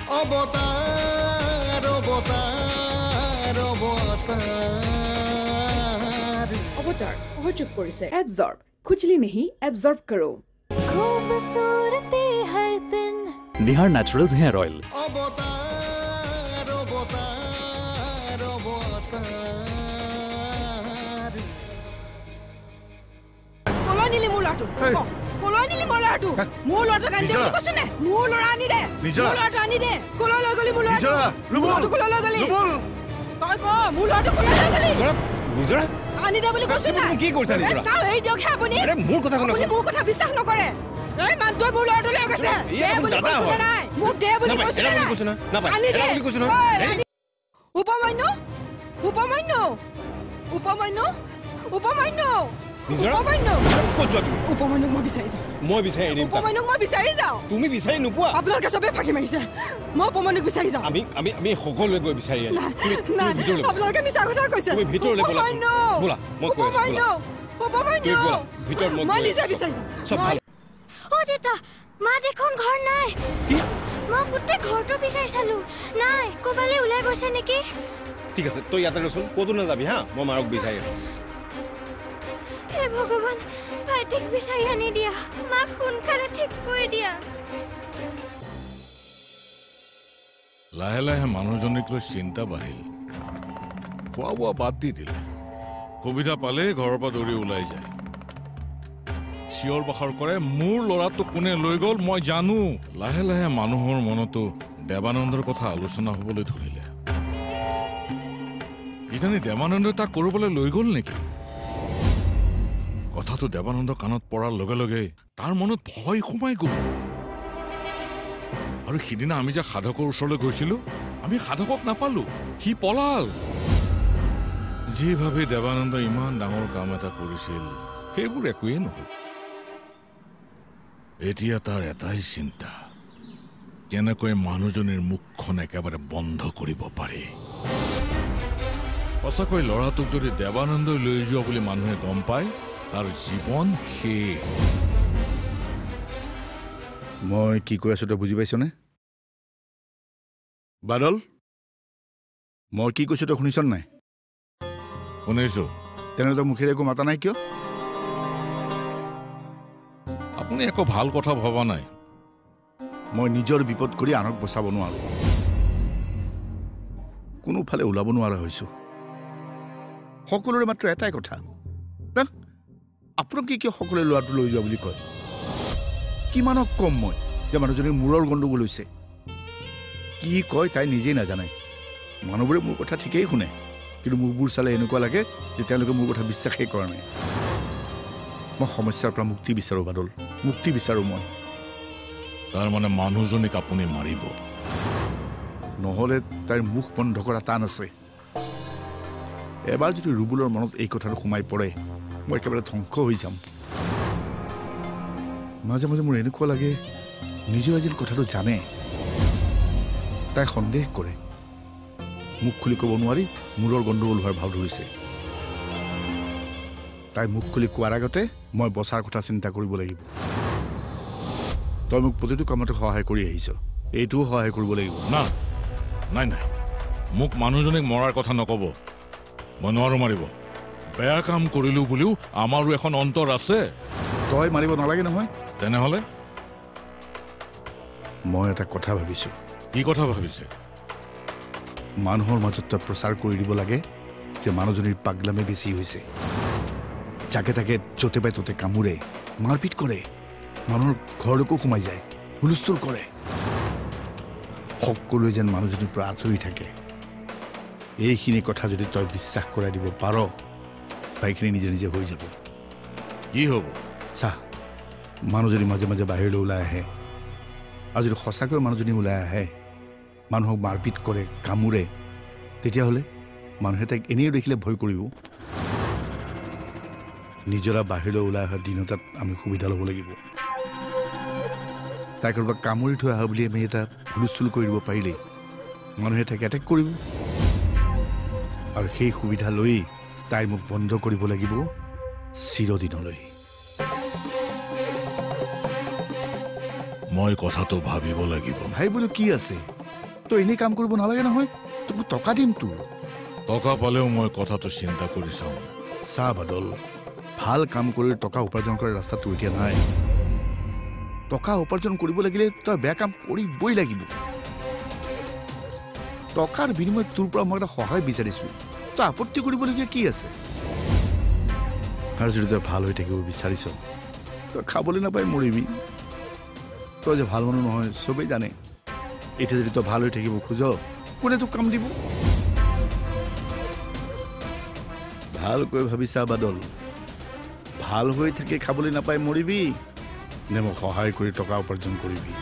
অবতাৰ অবতাৰ অবতাৰ অবতাৰ সহযোগ কৰিছে এবজর্ব খুজলি नहीं एब्जॉर्ब करो खूबसूरती हर दिन निहार नेचुरल्स हेयर ऑयल অবতার অবতার অবতার কলনিলি মোৰ ল'ৰাটো কলনিলি মোৰ ল'ৰাটো মোৰ ল'ৰাটো কান্দি বুলি কৈছে নে মোৰ ল'ৰা আনি দে মোৰ ল'ৰাটো আনি দে কলৈ লৈ গলি মোৰ ল'ৰাটো কলৈ লৈ গলি তই ক মোৰ ল'ৰাটো কলৈ লৈ গলি নিজৰা আনি দে বুলি কৈছে না কি কৰিছা নিজৰা চাও এই দিয়ক হে আপুনি আৰে মোৰ কথা শুনা আপুনি মোৰ কথা বিশ্বাস নকৰে এই মানটো মোৰ ল'ৰাটো লৈ গৈছে দে বুলি কৈছে নাই মোক দে বুলি কৈছে না আনি দে বুলি কৈছে না উপমান্য উপমান্য উপমান্য উপমান্য উপমান্য ক'ত যোৱা তুমি উপমান্যক মই বিচাৰি যাওঁ মই বিচাৰি নিম উপমান্যক মই বিচাৰি যাওঁ তুমি বিচাৰি নোপোৱা আপোনালোকে চবে ফাঁকি মাৰিছে মই উপমান্যক বিচাৰি যাওঁ আমি সকলোৱে গৈ বিচাৰি আহিম নাই আপোনালোকে মিছা কথা কৈছে তুমি ভিতৰলৈ ব'লা মই কৈ আছো উপমান্য ভিতৰ মই নিজে বিচাৰি যাওঁ সব ভাল ও দেতা মা দেখোন ঘৰ নাই কি মই গোটেই ঘৰটো বিচাৰি চালো নাই ক'বালে ওলাই গৈছে নেকি ঠিক আছে তই ইয়াতে ৰচোন ক'তো নাযাবি হা মই মাৰক বিচাৰি হে ভগৱান ভাইটিক বিচাৰি আনি দিয়া মাক সোনকালে ঠিক কৰি দিয়া লাহে লাহে মানুহজনীক লৈ চিন্তা বাঢ়িল খোৱা বোৱা বাদ দি দিলে সুবিধা পালে ঘৰৰ পৰা দৌৰি ওলাই যায় চিঞৰ বাখৰ কৰে মোৰ ল'ৰাটো কোনে লৈ গ'ল মই জানো লাহে লাহে মানুহৰ মনতো দেৱানন্দৰ কথা আলোচনা হ'বলৈ ধৰিলে কিজানি দেৱানন্দই তাক ক'ৰবালৈ লৈ গ'ল নেকি কথাটো দেৱানন্দৰ কাণত পৰাৰ লগে লগে তাৰ মনত ভয় সোমাই গ'ল আৰু সিদিনা আমি যে সাধকৰ ওচৰলৈ গৈছিলো আমি সাধকক নাপালো সি পলাল যিভাৱে দেৱানন্দ ইমান ডাঙৰ কাম এটা কৰিছিল সেইবোৰ একোৱেই নহ'ল এতিয়া তাৰ এটাই চিন্তা কেনেকৈ মানুহজনীৰ মুখখন একেবাৰে বন্ধ কৰিব পাৰে সঁচাকৈ ল'ৰাটোক যদি দেৱানন্দই লৈ যোৱা বুলি মানুহে গম পায় তাৰ জীৱন শেষ মই কি কৈ আছো তই বুজি পাইছনে বাদল মই কি কৈছো তই শুনিছ নাই শুনিছো তেনেহ'লে তই মুখেৰে একো মাতা নাই কিয় আপুনি একো ভাল কথা ভবা নাই মই নিজৰ বিপদ কৰি আনক বচাব নোৱাৰো কোনোফালে ওলাব নোৱাৰা হৈছো সকলোৰে মাত্ৰ এটাই কথা আপোনাক কিয় সকলোৱে ল'ৰাটো লৈ যোৱা বুলি কয় কিমানক কম মই যে মানুহজনীৰ মূৰৰ গণ্ডগোল হৈছে কি কয় তাই নিজেই নাজানে মানুহবোৰে মোৰ কথা ঠিকেই শুনে কিন্তু মুখবোৰ চালে এনেকুৱা লাগে যে তেওঁলোকে মোৰ কথা বিশ্বাসেই কৰা নাই মই সমস্যাৰ পৰা মুক্তি বিচাৰো বাদল মুক্তি বিচাৰো মই তাৰ মানে মানুহজনীক আপুনি মাৰিব নহ'লে তাইৰ মুখ বন্ধ কৰা টান আছে এবাৰ যদি ৰুবুলৰ মনত এই কথাটো সোমাই পৰে মই একেবাৰে ধ্বংস হৈ যাম মাজে মাজে মোৰ এনেকুৱা লাগে নিজৰ যেন কথাটো জানে তাই সন্দেহ কৰে মুখ খুলি ক'ব নোৱাৰি মূৰৰ গণ্ডগোল হোৱাৰ ভাও ধৰিছে তাই মুখ খুলি কোৱাৰ আগতে মই বচাৰ কথা চিন্তা কৰিব লাগিব তই মোক প্ৰতিটো কামতে সহায় কৰি আহিছ এইটোও সহায় কৰিব লাগিব না নাই নাই মোক মানুহজনীক মৰাৰ কথা নক'ব মই নোৱাৰো মাৰিব বেয়া কাম কৰিলো বুলিও আমাৰো এখন অন্তৰ আছে তই মাৰিব নালাগে নহয় তেনেহ'লে মই এটা কথা ভাবিছো কি কথা ভাবিছে মানুহৰ মাজত তই প্ৰচাৰ কৰি দিব লাগে যে মানুহজনীৰ পাগলামে বেছি হৈছে যাকে তাকে য'তে পাই ত'তে কামোৰে মাৰপিট কৰে মানুহৰ ঘৰলৈকো সোমাই যায় হুলস্থুল কৰে সকলোৱে যেন মানুহজনীৰ পৰা আঁতৰি থাকে এইখিনি কথা যদি তই বিশ্বাস কৰাই দিব পাৰ তাইখিনি নিজে নিজে হৈ যাব কি হ'ব চা মানুহজনী মাজে মাজে বাহিৰলৈ ওলাই আহে আৰু যদি সঁচাকৈ মানুহজনী ওলাই আহে মানুহক মাৰপিট কৰে কামোৰে তেতিয়াহ'লে মানুহে তাইক এনেও দেখিলে ভয় কৰিব নিজৰা বাহিৰলৈ ওলাই অহা দিন এটাত আমি সুবিধা ল'ব লাগিব তাইক কাৰোবাক কামুৰি থৈ অহা বুলি আমি এটা হুলস্থুল কৰি দিব পাৰিলেই মানুহে তাইক এটেক কৰিব আৰু সেই সুবিধা লৈ তাইৰ মুখ বন্ধ কৰিব লাগিব চিৰদিনলৈ মই কথাটো ভাবিব লাগিব ভাবিবলৈ কি আছে তই এনেই কাম কৰিব নালাগে নহয় তোক টকা দিম তোৰ টকা পালেও মই কথাটো চিন্তা কৰি চাওঁ চা বাদল ভাল কাম কৰি টকা উপাৰ্জন কৰাৰ ৰাস্তা তোৰ এতিয়া নাই টকা উপাৰ্জন কৰিব লাগিলে তই বেয়া কাম কৰিবই লাগিব টকাৰ বিনিময়ত তোৰ পৰা মই এটা সহায় বিচাৰিছোঁ তই আপত্তি কৰিবলগীয়া কি আছে আৰু যদি তই ভাল হৈ থাকিব বিচাৰিছ তই খাবলৈ নাপাই মৰিবি তই যে ভাল মানুহ নহয় চবেই জানে এতিয়া যদি তই ভাল হৈ থাকিব খোজ কোনে তোক কাম দিব ভালকৈ ভাবিছা বাদল ভাল হৈ থাকে খাবলৈ নাপাই মৰিবি নে মোক সহায় কৰি টকা উপাৰ্জন কৰিবি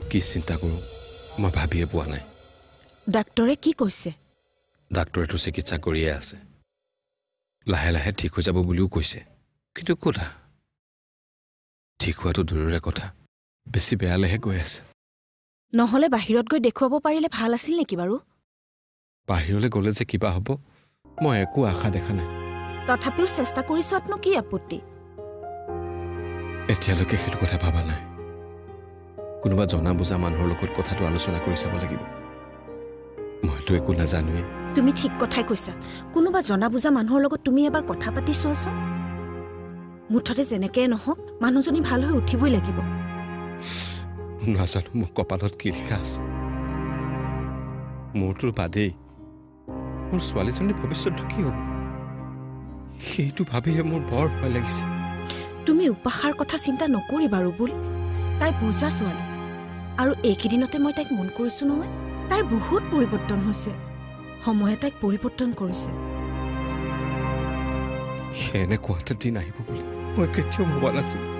কি চিন্তা কৰোঁ মই ভাবিয়ে পোৱা নাই ডাক্তৰে কি কৈছে ডাক্তৰেতো চিকিৎসা কৰিয়ে আছে লাহে লাহে ঠিক হৈ যাব বুলিও কৈছে কিন্তু কথা ঠিক হোৱাটো দূৰৰে কথা বেছি বেয়ালেহে গৈ আছে নহ'লে বাহিৰত গৈ দেখুৱাব পাৰিলে ভাল আছিল নেকি বাৰু বাহিৰলৈ গ'লে যে কিবা হ'ব মই একো আশা দেখা নাই তথাপিও চেষ্টা কৰি চোৱাতনো কি আপত্তি এতিয়ালৈকে সেইটো কথা ভাবা নাই কোনোবা জনা বুজা মানুহৰ লগত কথাটো আলোচনা কৰি চাব লাগিব মইতো একো নাজানোৱে তুমি ঠিক কথাই কৈছা কোনোবা জনা বুজা মানুহৰ লগত তুমি এবাৰ কথা পাতি চোৱাচোন মুঠতে যেনেকৈ নহওক মানুহজনী ভাল হৈ উঠিবই লাগিব নাজানো মোৰ কপালত কি লিখা আছে মোৰতো বাদেই মোৰ ছোৱালীজনীৰ ভৱিষ্যতটো কি হ'ব সেইটো ভাবিহে মোৰ বৰ ভয় লাগিছে তুমি উপাসাৰ কথা চিন্তা নকৰিবা ৰুবুল তাই বুজা ছোৱালী আৰু এইকেইদিনতে মই তাইক মন কৰিছোঁ নহয় তাইৰ বহুত পৰিৱৰ্তন হৈছে সময়ে তাইক পৰিৱৰ্তন কৰিছে এনেকুৱা এটা দিন আহিব বুলি মই কেতিয়াও ভবা নাছিলোঁ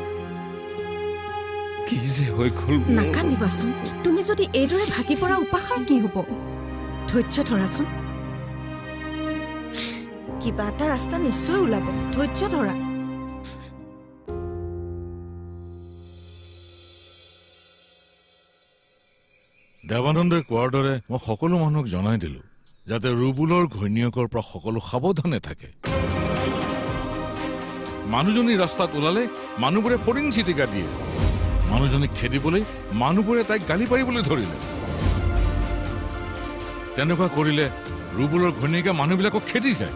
কি যে হৈ গ'ল নাকান্দিবাচোন তুমি যদি এইদৰে ভাগি পৰা উপাসাৰ কি হ'ব ধৈৰ্য ধৰাচোন কিবা এটা ৰাস্তা নিশ্চয় ওলাব ধৈৰ্য ধৰা দেৱানন্দই কোৱাৰ দৰে মই সকলো মানুহক জনাই দিলোঁ যাতে ৰুবুলৰ ঘৈণীয়েকৰ পৰা সকলো সাৱধানে থাকে মানুহজনী ৰাস্তাত ওলালে মানুহবোৰে ফৰিং চিটিকা দিয়ে মানুহজনীক খেদিবলৈ মানুহবোৰে তাইক গালি পাৰিবলৈ ধৰিলে তেনেকুৱা কৰিলে ৰুবুলৰ ঘৈণীয়েকে মানুহবিলাকক খেদি যায়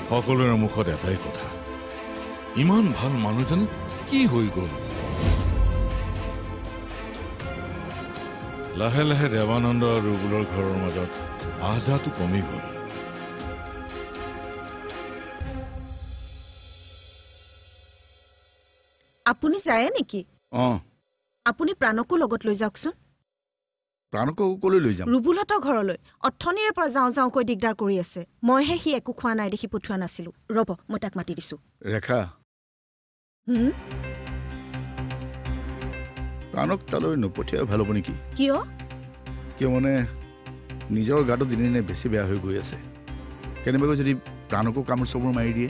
সকলোৰে মুখত এটাই কথা ইমান ভাল মানুহজনী কি হৈ গ'ল লাহে লাহে দেৱানন্দ আৰু ৰুবুলৰ ঘৰৰ মাজত আহযাহটো কমি গ'ল আপুনি যায় নেকি অঁ আপুনি প্ৰাণকো লগত লৈ যাওকচোন প্ৰাণকো কলৈ লৈ যাম ৰুবুলহঁতৰ ঘৰলৈ অথনিৰে পৰা যাওঁ যাওঁ কৈ দিগদাৰ কৰি আছে মইহে সি একো খোৱা নাই দেখি পঠোৱা নাছিলোঁ ৰ'ব মই তাক মাতি দিছোঁ ৰেখা প্ৰাণক তালৈ নপঠিয়াই ভাল হ'ব নেকি কিয় মানে নিজৰ গাটো দিনে দিনে বেছি বেয়া হৈ গৈ আছে কেনেবাকৈ যদি প্ৰাণকো কামোৰ চামোৰ মাৰি দিয়ে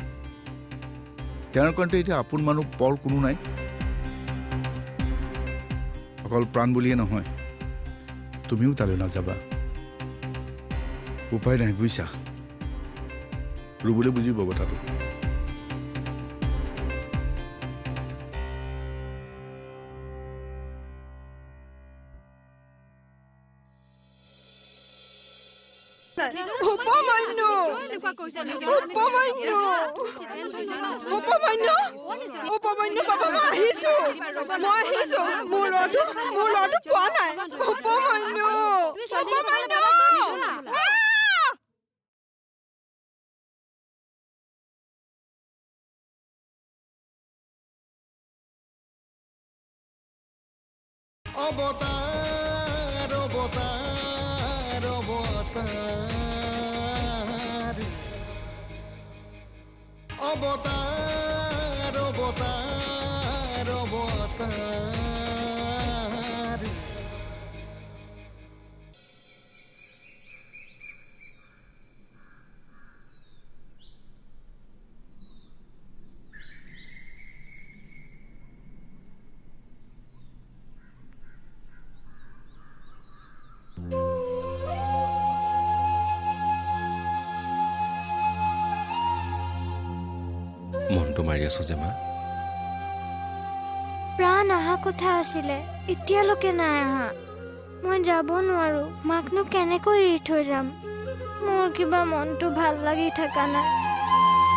তেওঁৰ কাৰণতে এতিয়া আপোন মানুহ পৰ কোনো নাই অকল প্ৰাণ বুলিয়ে নহয় তুমিও তালৈ নাযাবা উপায় নাই বুজিছা ৰুবুলে বুজিব কথাটো অবতাৰ অবতাৰ অবতাৰ অবতাৰ অবতাৰ অবতাৰ মনটো মাৰি আছো যে মা প্ৰাণ অহা কথা আছিলে এতিয়ালৈকে নাই আহা মই যাব নোৱাৰো মাকনো কেনেকৈ এৰি থৈ যাম মোৰ কিবা মনটো ভাল লাগি থকা নাই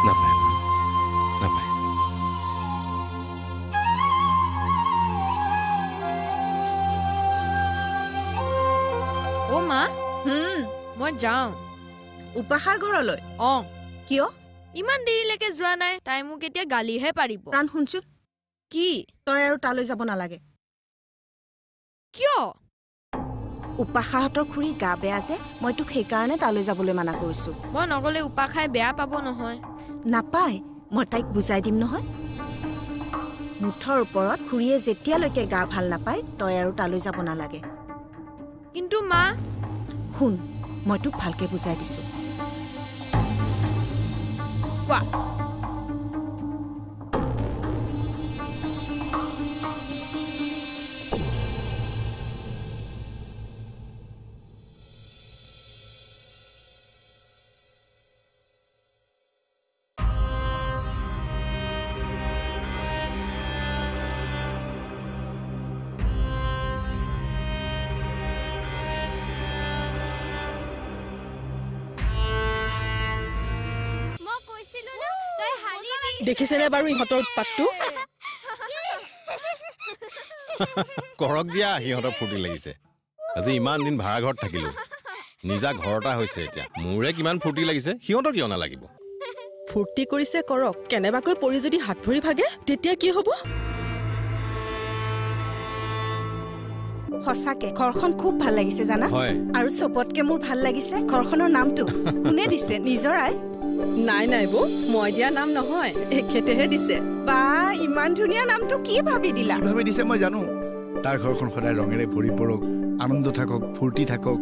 নাপায় নাপায় ও মা মই যাওঁ উপাসাৰ ঘৰলৈ কিয় ইমান দেৰিলৈকে যোৱা নাই তাই মোক এতিয়া গালিহে পাৰিব প্ৰাণ শুনচোন কি তই আৰু তালৈ যাব নালাগে কিয় উপাসাহঁতৰ খুৰী গা বেয়া যে মই তোক সেইকাৰণে তালৈ যাবলৈ মানা কৰিছো মই নগলে উপাখাই বেয়া পাব নহয় নাপায় মই তাইক বুজাই দিম নহয় মুঠৰ ওপৰত খুৰীয়ে যেতিয়ালৈকে গা ভাল নাপায় তই আৰু তালৈ যাব নালাগে কিন্তু মা শুন মই তোক ভালকে বুজাই দিছো কোৱা দেখিছেনে বাৰু ইহঁতৰ উৎপাতটো কৰক দিয়া সিহঁতৰ ফূৰ্তি লাগিছে আজি ইমান দিন ভাড়া ঘৰত থাকিলো নিজা ঘৰ এটা হৈছে এতিয়া মোৰে কিমান ফূৰ্তি লাগিছে সিহঁতৰ কিয় নালাগিব ফূৰ্তি কৰিছে কৰক কেনেবাকৈ পৰি যদি হাত ভৰি ভাগে তেতিয়া কি হ'ব সঁচাকে ঘৰখন খুব ভাল লাগিছে জানা আৰু চবতকে মোৰ ভাল লাগিছে ঘৰখনৰ নামটো কোনে দিছে নিজৰ আই নাই নাই বৌ মই দিয়া নাম নহয় এখেতেহে দিছে বা ইমান ধুনীয়া নামটো কি ভাবি দিলা কি ভাবি দিছে মই জানো তাৰ ঘৰখন সদায় ৰঙেৰে ভৰি পৰক আনন্দ থাকক ফূৰ্তি থাকক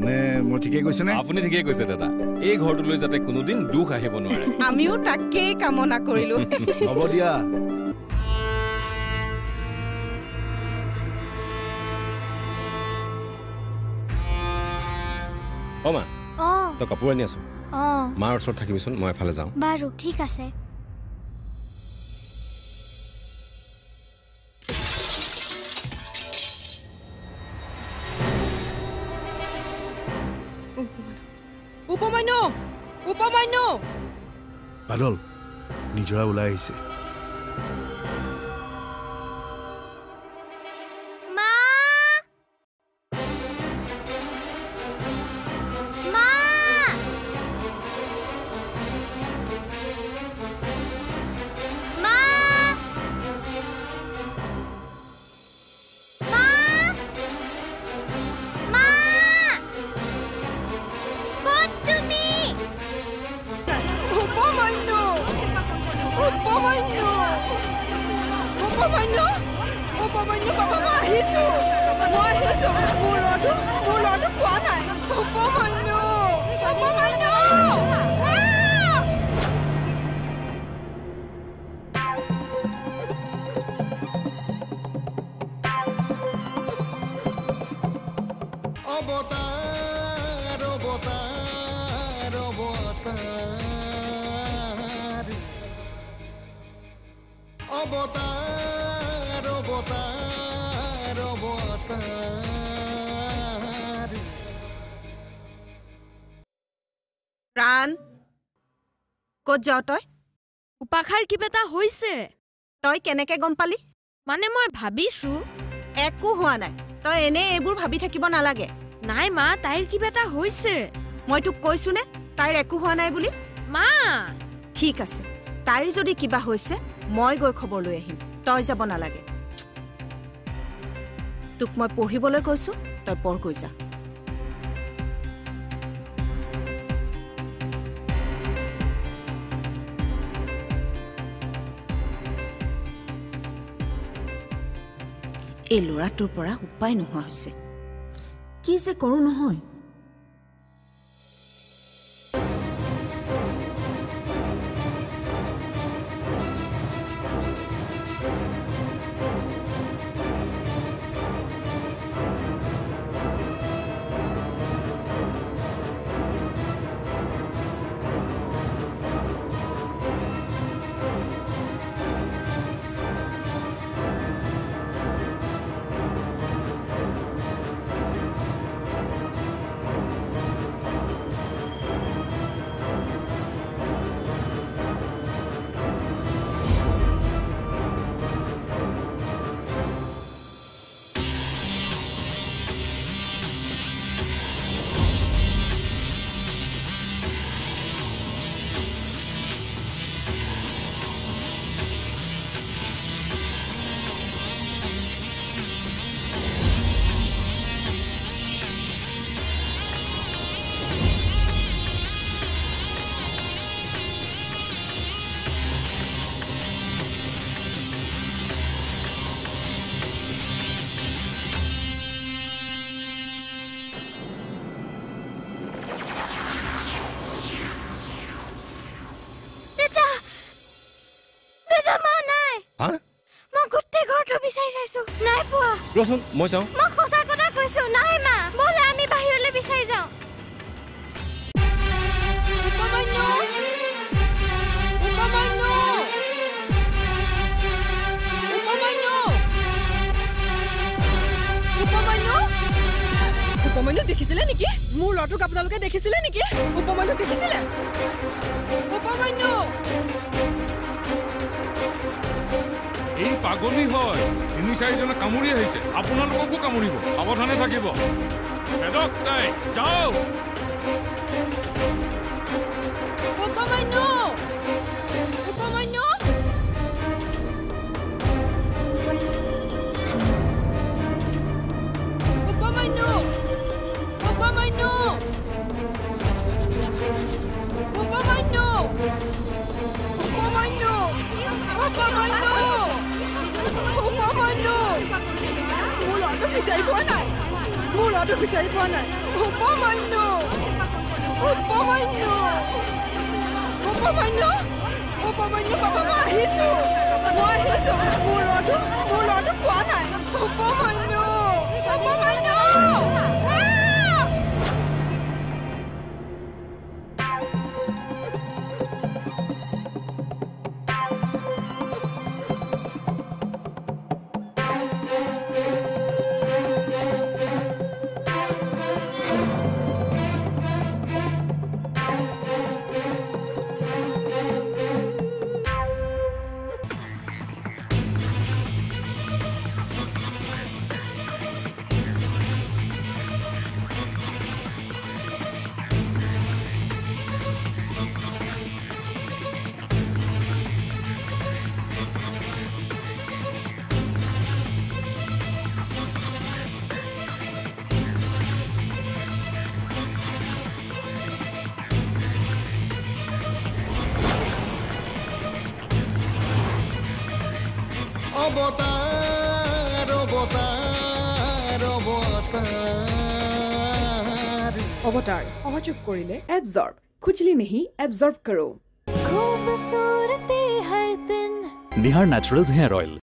নে মই ঠিকেই কৈছো নে আপুনি ঠিকেই কৈছে দাদা এই ঘৰটোলৈ যাতে কোনোদিন দুখ আহিব নোৱাৰে আমিও তাকেই কামনা কৰিলো হ'ব দিয়া মা তই কাপোৰ আনি আছো মাৰ ওচৰত থাকিবিচোন মই এফালে যাওঁ বাৰু ঠিক আছে উপমান্য বাদল নিজৰা ওলাই আহিছে প্ৰাণ ক'ত যাও তই উপাখাৰ কিবা এটা হৈছে তই কেনেকে গম পালি মানে মই ভাবিছো একো হোৱা নাই তই এনে এইবোৰ ভাবি থাকিব নালাগে নাই মা তাইৰ কিবা এটা হৈছে মই তোক কৈছো নে তাইৰ একো হোৱা নাই বুলি মা ঠিক আছে তাইৰ যদি কিবা হৈছে মই গৈ খবৰ লৈ আহিম তই যাব নালাগে তোক মই পঢ়িবলৈ কৈছো তই পঢ় গৈ যা এই ল'ৰাটোৰ পৰা উপায় নোহোৱা হৈছে কি যে কৰো নহয় নাই পোৱা ৰচোন মই চাওঁ মই সঁচা কথা কৈছো নাই মা ব'লা আমি বাহিৰলৈ বিচাৰি যাওঁ উপমান্যু উপমান্যু উপমান্যু উপমান্যু উপমান্যু দেখিছিলে নেকি মোৰ ল'ৰাটোক আপোনালোকে দেখিছিলে নেকি উপমান্যু দেখিছিলে উপমান্যু এই পাগলী হয় ৩-৪জনে কামুৰি আহিছে আপোনালোককো কামুৰিব সাৱধানে থাকিব খেদক তাই যাওক উপমান্যু উপমান্যু উপমান্যু উপমান্যু উপমান্যু উপমান্যু উপমান্যু উপমান্যু মোৰ ল'ৰাটো বিচাৰি পোৱা নাই মোৰ ল'ৰাটো বিচাৰি পোৱা নাই উপমান্যু উপমান্যু উপমান্যু উপমান্যু বাবা মই আহিছো মোৰ ল'ৰাটো পোৱা নাই উপমান্যু উপমান্যু অবতাৰ অবতাৰ অবতাৰ অৱতাৰ সহযোগ কৰিলে এবজৰ্ব খুজলি নেহি এবজৰ্ব কৰো নিহাৰ নেচাৰেলছ হেয়াৰ অইল